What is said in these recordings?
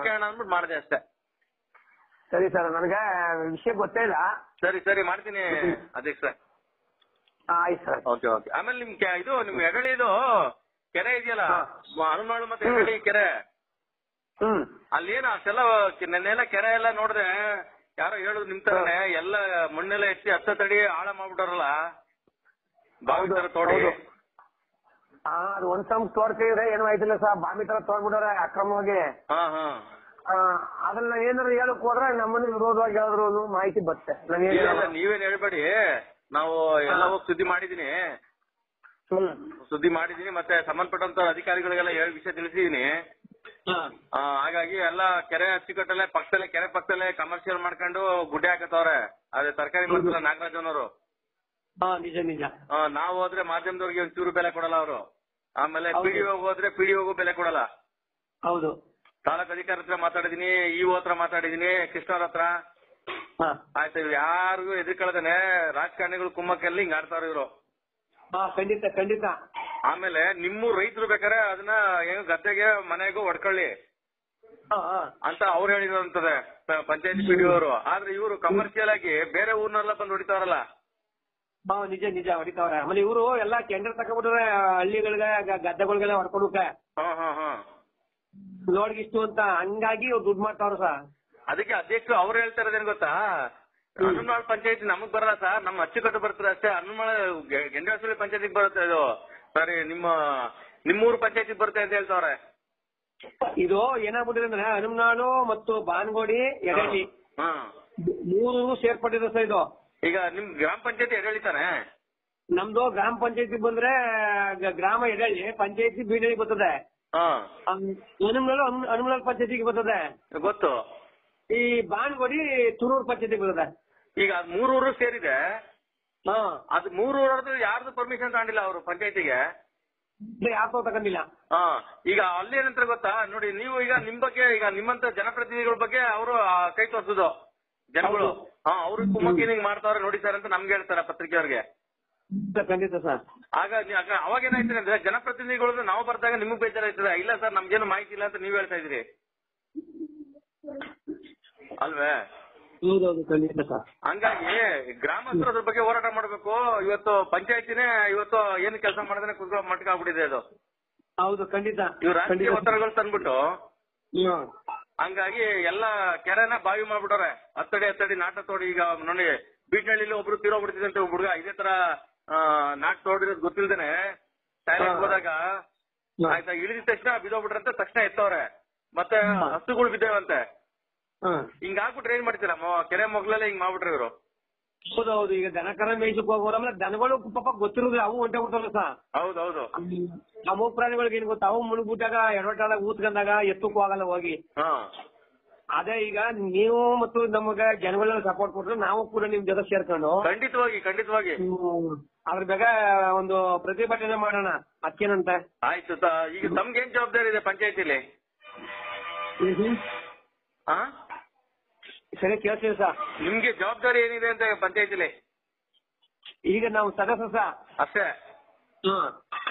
ಕೇಳೋಣ ಅಂದ್ಬಿಟ್ಟು ಮಾಡಿದೆ ಅಷ್ಟೇ. ಸರಿ ಸರ್, ನನಗೆ ವಿಷಯ ಗೊತ್ತೇ ಇಲ್ಲ. ಸರಿ ಸರಿ ಮಾಡ್ತೀನಿ ಅಧ್ಯಕ್ಷ. ಆಯ್ತು ಸರ್. Okay okay. ಆಮೇಲೆ ನಿಮ್ ಎಡಳಿದು ಕೆರೆ ಇದೆಯಲ್ಲ, ಹನುಮಾಳು ಮತ್ತೆ ಎಡಳಿ ಕೆರೆ, ಅಲ್ಲಿ ಏನು ಅಷ್ಟೆಲ್ಲ ನೆನ್ನೆಲ್ಲ ಕೆರೆ ಎಲ್ಲ ನೋಡಿದ್ರೆ ಯಾರೋ ಹೇಳುದು ನಿಮ್ ತರನೇ ಎಲ್ಲ ಮಣ್ಣೆಲ್ಲ ಎತ್ತಿ 10 ಅಡಿ ಆಳ ಮಾಡ್ಬಿಟ್ಟಾರಲ್ಲ ಬಾವಿ ತರ ತೋಡಿ. ಅದು ಒಂದ್ ಸಮ್ ತೋಡ್ತಿದ್ರೆ ಏನು ಆಯ್ತಿಲ್ಲ ಸರ್, ಬಾವಿ ತರ ತೋಡ್ಬಿಟ್ಟಾರೆ ಅಕ್ರಮವಾಗಿ. ಅದನ್ನ ಏನಾದ್ರು ಹೇಳಕ್ ಹೋದ್ರೆ ನಮ್ಮನ್ನ ವಿರೋಧವಾಗಿ ಹೇಳಿದ್ರು ಮಾಹಿತಿ ಬರುತ್ತೆ. ನೀವೇನ್ ಹೇಳ್ಬೇಡಿ, ನಾವು ಎಲ್ಲ ಹೋಗಿ ಸುದ್ದಿ ಮಾಡಿದೀನಿ ಮತ್ತೆ ಸಂಬಂಧಪಟ್ಟಂತ ಅಧಿಕಾರಿಗಳಿಗೆಲ್ಲ ವಿಷಯ ತಿಳಿಸಿದೀನಿ. ಹಾಗಾಗಿ ಎಲ್ಲ ಕೆರೆ ಅಚ್ಚುಕಟ್ಟಲ್ಲೇ ಪಕ್ಕದಲ್ಲೇ ಕೆರೆ ಪಕ್ಕದಲ್ಲೇ ಕಮರ್ಷಿಯಲ್ ಮಾಡ್ಕೊಂಡು ಗುಡ್ಡೆ ಹಾಕತ್ತವ್ರೆ. ಅದೇ ತರಕಾರಿ ಮಾಡ್ತಿಲ್ಲ ನಾಗರಾಜನವರು. ನಿಜ ನಿಜ. ನಾವು ಹೋದ್ರೆ ಮಾಧ್ಯಮದವ್ರಿಗೆ ಒಂಚೂರು ಬೆಲೆ ಕೊಡಲ್ಲ ಅವರು. ಆಮೇಲೆ ಪಿಡಿಒ ಹೋದ್ರೆ ಪಿಡಿಒಗೂ ಬೆಲೆ ಕೊಡಲ್ಲ. ಹೌದು. ತಾಲೂಕ್ ಅಧಿಕಾರಿ ಹತ್ರ ಮಾತಾಡಿದೀನಿ, ಇಒ ಹತ್ರ ಮಾತಾಡಿದೀನಿ, ಕೃಷ್ಣವ್ರ ಹತ್ರ. ಆಯ್ತು, ಯಾರಿಗೂ ಎದುರ್ಕೊಳ್ಳದೇನೆ ರಾಜಕಾರಣಿಗಳು ಕುಮ್ಮಕ್ಕಲ್ಲಿ ಹಿಂಗ್ ಆಡ್ತಾರ ಇವ್ರು. ಖಂಡಿತ ಖಂಡಿತ. ಆಮೇಲೆ ನಿಮ್ಮೂರ್ ರೈತರು ಬೇಕಾರೆ ಅದನ್ನ ಏನು ಗದ್ದೆಗೆ ಮನೆಗೂ ಹೊಡ್ಕೊಳ್ಳಿ ಅಂತ ಅವ್ರು ಹೇಳಿದಂತದೆ ಪಂಚಾಯತ್ ಪಿಡಿಒ ಅವರು. ಆದ್ರೆ ಇವರು ಕಮರ್ಷಿಯಲ್ ಆಗಿ ಬೇರೆ ಊರ್ನೆಲ್ಲ ಬಂದು ಹೊಡಿತಾರಲ್ಲ. ನಿಜ ನಿಜ ಹೊಡಿತಾವ್ರೆ. ಆಮೇಲೆ ಇವರು ಎಲ್ಲಾ ಟೆಂಡರ್ ತಗೊಂಡ್ಬಿಟ್ರೆ ಹಳ್ಳಿಗಳಿಗೆ ಗದ್ದೆಗಳಿಗೆಲ್ಲ ಹೊಡ್ಕೊಡಕ್ಕೆ ಲೋಡ್ಗಿಷ್ಟು ಅಂತ, ಹಂಗಾಗಿ ಇವ್ರು ದುಡ್ಡು ಮಾಡ್ತಾವ್ರ ಸರ್. ಅದಕ್ಕೆ ಅಧ್ಯಕ್ಷರು ಅವ್ರು ಹೇಳ್ತಾ ಇರೋದೇನ್ ಗೊತ್ತಾ, ಹನುಮಾಳ್ ಪಂಚಾಯತಿ ನಮಗ್ ಬರಲ್ಲ ಸರ್, ನಮ್ಮ ಅಚ್ಚುಕಟ್ಟು ಬರ್ತದೆ ಅಷ್ಟೇ. ಹನುಮಾಳ ಗೆಂಡಾಸುಳಿ ಪಂಚಾಯತಿಗೆ ಬರುತ್ತೆ ಇದು. ಸರಿ, ನಿಮ್ಮೂರು ಪಂಚಾಯತಿಗೆ ಬರುತ್ತೆ ಅಂತ ಹೇಳ್ತಾವ್ರೆ. ಇದು ಏನಾಗ್ಬಿಟ್ಟಿದೆ ಅಂದ್ರೆ ಹನುಮನಾಳು ಮತ್ತು ಬಾನಗೋಡಿ ಎಡಳ್ಳಿ 3 ಸೇರ್ಪಟ್ಟಿದೆ ಸರ್ ಇದು. ಈಗ ನಿಮ್ ಗ್ರಾಮ ಪಂಚಾಯತಿ ಎಡಳ್ಳಿ ತಾನೆ? ನಮ್ದು ಗ್ರಾಮ ಪಂಚಾಯತಿ ಬಂದ್ರೆ ಗ್ರಾಮ ಎಡಳ್ಳಿ, ಪಂಚಾಯತಿ ಬೀಡಳ್ಳಿ ಬರ್ತದೆ. ಹನುಮನಾಳು ಪಂಚಾಯತಿಗೆ ಬರ್ತದೆ ಗೊತ್ತು. ಈ ಬಾನಗೋಡಿ ತುರೂರು ಪಂಚಾಯತಿಗೆ ಬರ್ತದೆ. ಈಗ 3 ಊರು ಸೇರಿದೆ. ಅದು 3 ಊರದ್ದು ಯಾರ್ದು ಪರ್ಮಿಷನ್ ತಗೊಂಡಿಲ್ಲ ಅವರು ಪಂಚಾಯತಿಗೆ. ಯಾಕೋ ತಗೊಂಡಿಲ್ಲ. ಈಗ ಅಲ್ಲಿ ಏನಂತ ಗೊತ್ತಾ ನೋಡಿ, ನೀವು ಈಗ ನಿಮ್ ಬಗ್ಗೆ, ಈಗ ನಿಮ್ಮಂತ ಜನಪ್ರತಿನಿಧಿಗಳ ಬಗ್ಗೆ ಅವರು ಕೈ ತೋರ್ಸುದು ಜನಗಳು. ಅವ್ರಿಗೆ ಕುಮ್ಮಕ್ಕಿ ಹಿಂಗ್ ಮಾಡ್ತಾವ್ರೆ ನೋಡಿ ಸರ್ ಅಂತ ನಮ್ಗೆ ಹೇಳ್ತಾರೆ ಪತ್ರಿಕೆಯವ್ರಿಗೆ. ಖಂಡಿತ ಸರ್. ಅವಾಗ ಏನಾಯ್ತದೆ ಅಂದ್ರೆ ಜನಪ್ರತಿನಿಧಿಗಳು ನಾವು ಬರ್ದಾಗ ನಿಮಗ್ ಬೇಜಾರಾಯ್ತದೆ. ಇಲ್ಲ ಸರ್, ನಮ್ಗೇನು ಮಾಹಿತಿ ಇಲ್ಲ ಅಂತ ನೀವ್ ಹೇಳ್ತಾ ಇದ್ರಿ ಅಲ್ವೇ? ಹಂಗಾಗಿ ಗ್ರಾಮಸ್ಥರು ಅದ್ರ ಬಗ್ಗೆ ಹೋರಾಟ ಮಾಡ್ಬೇಕು. ಇವತ್ತು ಪಂಚಾಯತಿನೇ ಇವತ್ತು ಏನು ಕೆಲಸ ಮಾಡದೇನೆ ಕುತ್ಕೊ ಮಟ್ಕ ಆಗ್ಬಿಟ್ಟಿದೆ ಅದು. ಹೌದು, ಖಂಡಿತ. ಇವ್ರು ರಾಜಕೀಯ ಒತ್ತಡಗಳು ತಂದ್ಬಿಟ್ಟು ಹಂಗಾಗಿ ಎಲ್ಲಾ ಕೆರೆನ ಬಾವಿ ಮಾಡ್ಬಿಟ್ಟವ್ರೆ. 10 ಅಡಿ ನಾಟ ತೋಡಿ. ಈಗ ನೋಡಿ, ಬೀಟ್ನಳ್ಳಿಲಿ ಒಬ್ರು ತೀರೋಗ್ಬಿಡ್ತಿದಂತೆ ಹುಡುಗ ಇದೇ ತರ ನಾಟ್ ತೋಡಿರೋದು ಗೊತ್ತಿಲ್ದೇನೆ ಟೈಲೆಂಟ್ ಹೋದಾಗ ಆಯ್ತಾ, ಇಳಿದ ತಕ್ಷಣ ಬಿದ್ದೋಗ್ಬಿಟ್ರಂತೆ. ತಕ್ಷಣ ಎತ್ತವ್ರೆ, ಮತ್ತೆ ಹಸುಗಳು ಬಿದ್ದೇವಂತೆ. ಹಿಂಗಾಗ್ಬಿಟ್ರೆ ಏನ್ ಮಾಡ್ತೀರಾ? ಕೆರೆ ಮೊಗ್ಲಲ್ಲೇ ಹಿಂಗ್ ಮಾಡ್ಬಿಟ್ರಿ ಇವರು. ಹೌದೌದು. ಈಗ ದನ ಕರ ಮೇಯ್ಸಕ್ ಹೋಗೋರು, ಆಮೇಲೆ ದನಗಳು ಪಾಪ ಗೊತ್ತಿರೋದು ಅವು ಹೊಂಟೆ ಬಿಡ್ತಾವಲ್ಲ ಸರ್. ಹೌದೌದು. ಅಮುಕ್ ಪ್ರಾಣಿಗಳಿಗೆ ಏನ್ ಗೊತ್ತ, ಅವು ಮುಳುಗ್ಬಿಟ್ಟಾಗ ಎಡವಟ್ಟಾದಾಗ ಊತ್ಕೊಂಡಾಗ ಎತ್ತಕ್ಕೂ ಆಗಲ್ಲ ಹೋಗಿ. ಅದೇ ಈಗ ನೀವು ಮತ್ತು ನಮಗೆ ಜನಗಳೆಲ್ಲ ಸಪೋರ್ಟ್ ಕೊಟ್ರೆ ನಾವು ಕೂಡ ನಿಮ್ ಜೊತೆ ಸೇರ್ಕೊಂಡು ಖಂಡಿತವಾಗಿ ಅದ್ರ ಬಗ್ಗೆ ಒಂದು ಪ್ರತಿಭಟನೆ ಮಾಡೋಣ. ಅದಕ್ಕೇನಂತ? ಆಯ್ತು. ಈಗ ತಮ್ಗೇನ್ ಜವಾಬ್ದಾರಿ ಇದೆ ಪಂಚಾಯತಿಲಿ? ಸರಿ, ಕೇಳ್ತೀವಿ ಸರ್. ನಿಮ್ಗೆ ಜವಾಬ್ದಾರಿ ಏನಿದೆ ಅಂತ ಪಂಚಾಯತಿಲಿ? ಈಗ ನಾವು ಸದಸ್ಯ ಸರ್ ಅಷ್ಟೇ.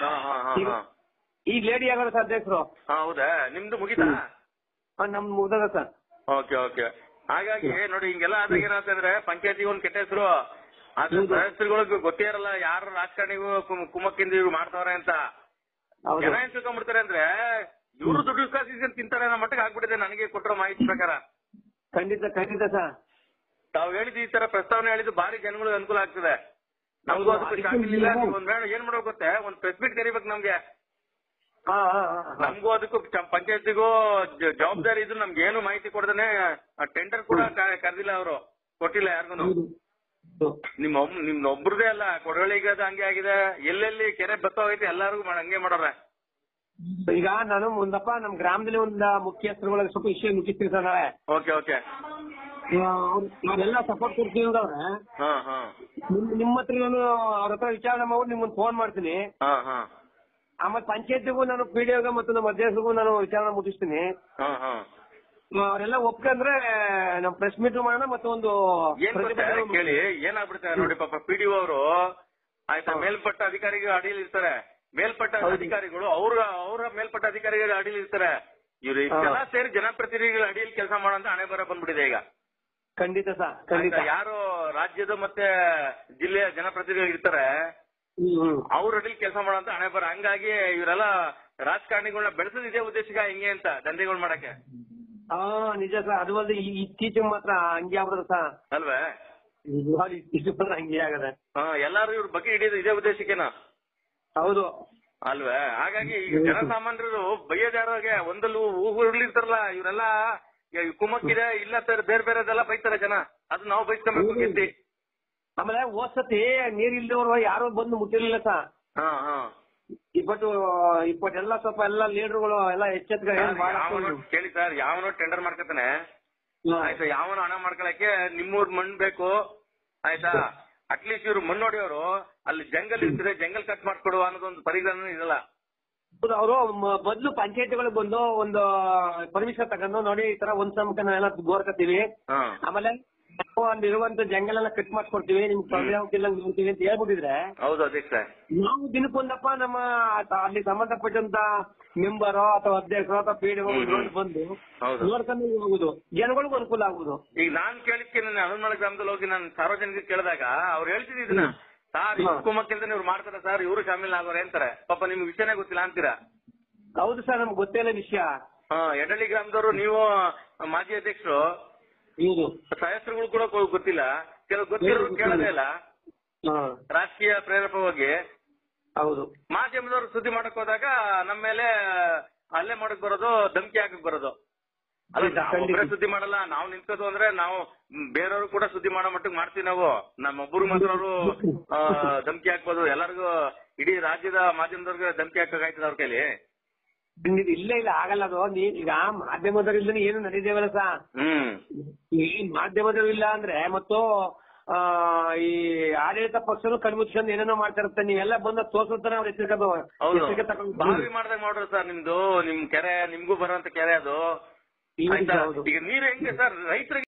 ಈಗ ಲೇಡಿ ಆಗೋದು ಸರ್ ಅಧ್ಯಕ್ಷರು. ಹೌದಾ? ನಿಮ್ದು ಮುಗಿತಾ? ನಮ್ದು ಮುಗ್ದದ ಸರ್. Okay okay. ಹಾಗಾಗಿ ನೋಡಿ, ಹಿಂಗೆಲ್ಲ ಆದಾಗ ಏನಾಗ್ತಂದ್ರೆ ಪಂಚಾಯತಿಗೆ ಒಂದ್ ಕೆಟ್ಟ ಹೆಸರು. ಅದು ಸದಸ್ಯರುಗಳಿಗೆ ಗೊತ್ತೇ ಇರಲ್ಲ ಯಾರು ರಾಜಕಾರಣಿಗೂ ಕುಮ್ಮಕ್ಕಿಂದ ಇವ್ರು ಮಾಡ್ತಾವ್ರೆ ಅಂತ. ಜನ ಏನ್ ತಿಳ್ಕೊಂಡ್ಬಿಡ್ತಾರೆ ಅಂದ್ರೆ ಇವ್ರು ದುಡ್ಡು ಕಾಸಿಗೆ ತಿಂತಾರೆ ಅನ್ನೋ ಮಟ್ಟಿಗೆ ಆಗ್ಬಿಟ್ಟಿದೆ ನನಗೆ ಕೊಟ್ಟಿರೋ ಮಾಹಿತಿ ಪ್ರಕಾರ. ಖಂಡಿತ ಖಂಡಿತ ಸರ್. ತಾವ್ ಹೇಳಿದ್ ಈ ತರ ಪ್ರಸ್ತಾವನೆ ಹೇಳಿದ್ದು ಭಾರಿ ಜನಗಳಿಗೆ ಅನುಕೂಲ ಆಗ್ತದೆ. ನಮ್ಗೂ ಅದಕ್ಕೆ ಶಾಮಿಲಿಲ್ಲ. ಒಂದ್ ವೇಳೆ ಏನ್ ಮಾಡೋಕ್ ಗೊತ್ತೆ, ಒಂದ್ ಪ್ರೆಸ್ ಮೀಟ್ ಕರಿಬೇಕು ನಮ್ಗೆ. ನಮ್ಗೂ ಅದಕ್ಕೂ ಪಂಚಾಯತಿಗೂ ಜವಾಬ್ದಾರಿ ಇದ್ದು ನಮ್ಗೆ ಏನು ಮಾಹಿತಿ ಕೊಡದೇನೆ ಟೆಂಡರ್ ಕೂಡ ಕರೆದಿಲ್ಲ ಅವರು, ಕೊಟ್ಟಿಲ್ಲ ಯಾರಿಗೂ. ನಿಮ್ನೊಬ್ರದೇ ಅಲ್ಲ, ಕೊಡಗಳಿಗ ಹಂಗೆ ಆಗಿದೆ. ಎಲ್ಲೆಲ್ಲಿ ಕೆರೆ ಬತ್ತೋಗೈತಿ ಎಲ್ಲಾರ್ಗು ಹಂಗೆ ಮಾಡೋರೆ. ಈಗ ನಾನು ಮುಂದಪ್ಪ ನಮ್ ಗ್ರಾಮದಲ್ಲಿ ಒಂದು ಮುಖ್ಯಸ್ಥರುಗಳಿಗೆ ಸ್ವಲ್ಪ ವಿಷಯ ಮುಗಿಸ್ತೀನಿ ಸರ್ ನಾಳೆ. Okay okay. ನಾವೆಲ್ಲ ಸಪೋರ್ಟ್ ಕೊಡ್ತೀವಿ ಅವ್ರೆ. ನಿಮ್ಮ ಹತ್ರ ನಾನು ಅವ್ರ ಹತ್ರ ವಿಚಾರಣೆ ಮಾಡಿ ನಿಮ್ಮನ್ನ ಫೋನ್ ಮಾಡ್ತೀನಿ. ಆಮೇಲೆ ಪಂಚಾಯತಿಗೂ ನಾನು ಪಿಡಿಒಗೆ ಮತ್ತು ನಮ್ಮ ಅಧ್ಯಕ್ಷರಿಗೂ ನಾನು ವಿಚಾರಣೆ ಮುಗಿಸ್ತೀನಿ. ಅವರೆಲ್ಲ ಒಪ್ಕೊಂಡ್ರೆ ನಮ್ ಪ್ರೆಸ್ ಮೀಟ್ ಮಾಡೋಣ. ಮತ್ತೆ ಒಂದು ಕೇಳಿ ಏನಾಗ್ಬಿಡ್ತಾರೆ ನೋಡಿ, ಪಾಪ ಪಿಡಿಒ ಅವರು ಆಯ್ತಾ ಮೇಲ್ಪಟ್ಟ ಅಧಿಕಾರಿಗಳು ಅಡಿಯಲ್ಲಿ ಇರ್ತಾರೆ. ಮೇಲ್ಪಟ್ಟ ಅಧಿಕಾರಿಗಳು ಅವರ ಮೇಲ್ಪಟ್ಟ ಅಧಿಕಾರಿಗಳು ಅಡಿಯಲ್ಲಿ ಇರ್ತಾರೆ. ಇವ್ರು ಇಷ್ಟೆಲ್ಲ ಸೇರಿ ಜನಪ್ರತಿನಿಧಿಗಳ ಅಡಿಯಲ್ಲಿ ಕೆಲಸ ಮಾಡೋಂತ ಹಣೆ ಬರ ಬಂದ್ಬಿಟ್ಟಿದೆ ಈಗ. ಖಂಡಿತ ಸರ್, ಖಂಡಿತ. ಯಾರು ರಾಜ್ಯದ ಮತ್ತೆ ಜಿಲ್ಲೆಯ ಜನಪ್ರತಿನಿಧಿಗಳು ಇರ್ತಾರೆ ಅವ್ರ ಅಡಿಯಲ್ಲಿ ಕೆಲಸ ಮಾಡೋಂತ ಹಣೆ ಬರ. ಹಂಗಾಗಿ ಇವರೆಲ್ಲ ರಾಜಕಾರಣಿಗಳನ್ನ ಬೆಳೆಸೋದು ಇದೇ ಉದ್ದೇಶಕ್ಕೆ ಹಿಂಗೆ ಅಂತ ದಂಧೆಗಳು ಮಾಡಕ್ಕೆ. ನಿಜ ಸರ್. ಅದು ಅಲ್ಲದೆ ಇತ್ತೀಚೆಗೆ ಮಾತ್ರ ಹಂಗೆ ಆಗ್ಬಿಡದ ಸರ್ ಅಲ್ವೇ? ಇತ್ತೀಚೆಗೆ ಹಂಗೆ ಆಗದೆ. ಎಲ್ಲಾರು ಇವ್ರ ಬಗ್ಗೆ ಹಿಡಿಯೋದು ಇದೇ ಉದ್ದೇಶಕ್ಕೆನಾ? ಹೌದು ಅಲ್ವೇ? ಹಾಗಾಗಿ ಈಗ ಜನಸಾಮಾನ್ಯರು ಬೈಯೋದ್ಯಾರೋಗೆ ಒಂದಲ್ಲೂ ಊರ್ಲಿರ್ತಾರಲ್ಲ ಇವರೆಲ್ಲ ಕುಮ್ಮಕ್ಕಿದೆ ಇಲ್ಲ ಬೇರೆ ಬೇರೆದೆಲ್ಲ ಬೈತಾರೆ ಜನ. ಅದು ನಾವು ಬೈಸ್ಕೊಬೇಕು ಗೆದ್ದಿ. ಆಮೇಲೆ ಹೋದ್ಸತಿ ನೀರ್ ಇಲ್ದವ್ರು ಯಾರು ಬಂದು ಮುಟ್ಟಿರ್ಲಿಲ್ಲ ಸರ್. ಇಪ್ಪತ್ತೆಲ್ಲ ಸ್ವಲ್ಪ ಎಲ್ಲ ಲೀಡರ್ಗಳು ಎಲ್ಲ ಎಚ್ಚೆತ್ಕ ಕೇಳಿ ಸರ್, ಯಾವನೋ ಟೆಂಡರ್ ಮಾಡ್ಕೊತಾನೆ ಆಯ್ತಾ, ಯಾವನೋ ಹಣ ಮಾಡ್ಕೊಳಕ್ಕೆ ನಿಮ್ಮೂರ್ ಮಣ್ಣು ಬೇಕು ಆಯ್ತಾ, ಅಟ್ಲೀಸ್ಟ್ ಇವ್ರು ಮಣ್ಣು ಹೊಡೆಯೋರು ಅಲ್ಲಿ ಜಂಗಲ್ ಇರ್ತದೆ ಜಂಗಲ್ ಕಟ್ ಮಾಡ್ಕೊಡುವ ಅನ್ನೋದೊಂದು ಪರಿಗಣನೆ ಇರಲ್ಲ. ಅವರು ಮೊದ್ಲು ಪಂಚಾಯತಿಗಳು ಬಂದು ಒಂದು ಪರ್ಮಿಷನ್ ತಗೊಂಡು ನೋಡಿ ಈ ತರ ಒಂದ್ ಸಮಕ ನಾವೆಲ್ಲ ಗೋರ್ಕತ್ತೀವಿ, ಆಮೇಲೆ ನಾವು ಅಲ್ಲಿರುವಂತ ಜಂಗಲ್ ಎಲ್ಲ ಕಟ್ ಮಾಡ್ಕೊಡ್ತೀವಿ, ನಿಮ್ಗೆ ತೊಂದರೆ ಹೋಗಿಲ್ಲ ನೋಡ್ತೀವಿ ಅಂತ ಹೇಳ್ಬಿಟ್ಟಿದ್ರೆ ಹೌದು ಅಧ್ಯಕ್ಷ, ನಾವು ದಿನಕ್ಕೊಂದಪ್ಪ ನಮ್ಮ ಅಲ್ಲಿ ಸಂಬಂಧಪಟ್ಟಂತ ಮೆಂಬರೋ ಅಥವಾ ಅಧ್ಯಕ್ಷರು ಅಥವಾ ಪಿಡಿಒ ಬಂದು ನೋಡ್ಕೊಂಡು ಹೋಗುದು, ಜನಗಳಿಗೂ ಅನುಕೂಲ ಆಗುದು. ಈಗ ನಾನ್ ಕೇಳಿದ್ಕೆ ನನ್ನ ಹನುಮಳ ಗ್ರಾಮದಲ್ಲಿ ಹೋಗಿ ನಾನು ಸಾರ್ವಜನಿಕರಿಗೆ ಕೇಳಿದಾಗ ಅವ್ರು ಹೇಳ್ತಿದ್ದಿದ್ದನ್ನ ಸರ್ ಕುಮ್ಮಕ್ಕಿಲ್ದ ಇವ್ರು ಮಾಡ್ತಾರೆ ಸರ್, ಇವರು ಶಾಮೀಲ್ ಆಗೋರೆ ಅಂತಾರೆ. ಪಾಪ ನಿಮ್ಗೆ ವಿಷಯನೇ ಗೊತ್ತಿಲ್ಲ ಅಂತೀರಾ? ಹೌದು ಸರ್, ನಮ್ಗೆ ಗೊತ್ತೇ ಇಲ್ಲ ವಿಷಯ. ಎಡಳ್ಳಿ ಗ್ರಾಮದವರು ನೀವು ಮಾಜಿ ಅಧ್ಯಕ್ಷರು, ಸದಸ್ಯರುಗಳು ಕೂಡ ಗೊತ್ತಿಲ್ಲ, ಕೆಲವು ಗೊತ್ತಿರೋರು ಕೇಳೋದೇ ಇಲ್ಲ ರಾಜಕೀಯ ಪ್ರೇರೇಪವಾಗಿ. ಹೌದು, ಮಾಧ್ಯಮದವರು ಸುದ್ದಿ ಮಾಡಕ್ ಹೋದಾಗ ನಮ್ಮ ಮೇಲೆ ಹಲ್ಲೆ ಮಾಡಕ್ ಬರೋದು, ಧಮಕಿ ಹಾಕಕ್ ಬರೋದು. ಒಬ್ಬರೇ ಸುದ್ದಿ ಮಾಡಲ್ಲ, ನಾವು ನಿಂತ್ಕೋದು ಅಂದ್ರೆ ನಾವು ಬೇರೆಯವರು ಕೂಡ ಸುದ್ದಿ ಮಾಡೋ ಮಟ್ಟಿಗೆ ಮಾಡ್ತೀವಿ ನಾವು. ನಮ್ಮೊಬ್ಬರು ಮಾತ್ರ ಅವರು ಧಮಕಿ ಹಾಕ್ಬೋದು, ಎಲ್ಲರಿಗೂ ಇಡೀ ರಾಜ್ಯದ ಮಾಧ್ಯಮದವ್ರಿಗೆ ಧಮಕಿ ಹಾಕಬೇಕಾಯ್ತದ ಅವ್ರ ಕೈಲಿ. ಇಲ್ಲ ಇಲ್ಲ ಆಗಲ್ಲ ಅದು. ಈಗ ಮಾಧ್ಯಮದವ್ರಿಲ್ಲ ಏನು ನಡೀದೇವಲ್ಲ ಸಾ, ಈ ಮಾಧ್ಯಮದವ್ರು ಇಲ್ಲ ಅಂದ್ರೆ ಮತ್ತು ಈ ಆಡಳಿತ ಪಕ್ಷನು ಕಣ್ಮುಚ್ಕೊಂಡು ಏನೇನೋ ಮಾಡ್ತಾ ಇರುತ್ತೆ. ನೀವೆಲ್ಲ ಬಂದ ತೋರ್ಸುತ್ತಾನೆ ಅವ್ರು ಎಚ್ಚರಿಕೆ ತಗೊಂಡು ಬಾವಿ ಮಾಡ್ದಾಗ ನೋಡ್ರಿ ಸರ್, ನಿಮ್ದು ನಿಮ್ ಕೆರೆ ನಿಮ್ಗೂ ಬರುವಂತ ಕೆರೆ ಅದು. ಈಗ ನೀರು ಹೆಂಗೆ ಸರ್ ರೈತರಿಗೆ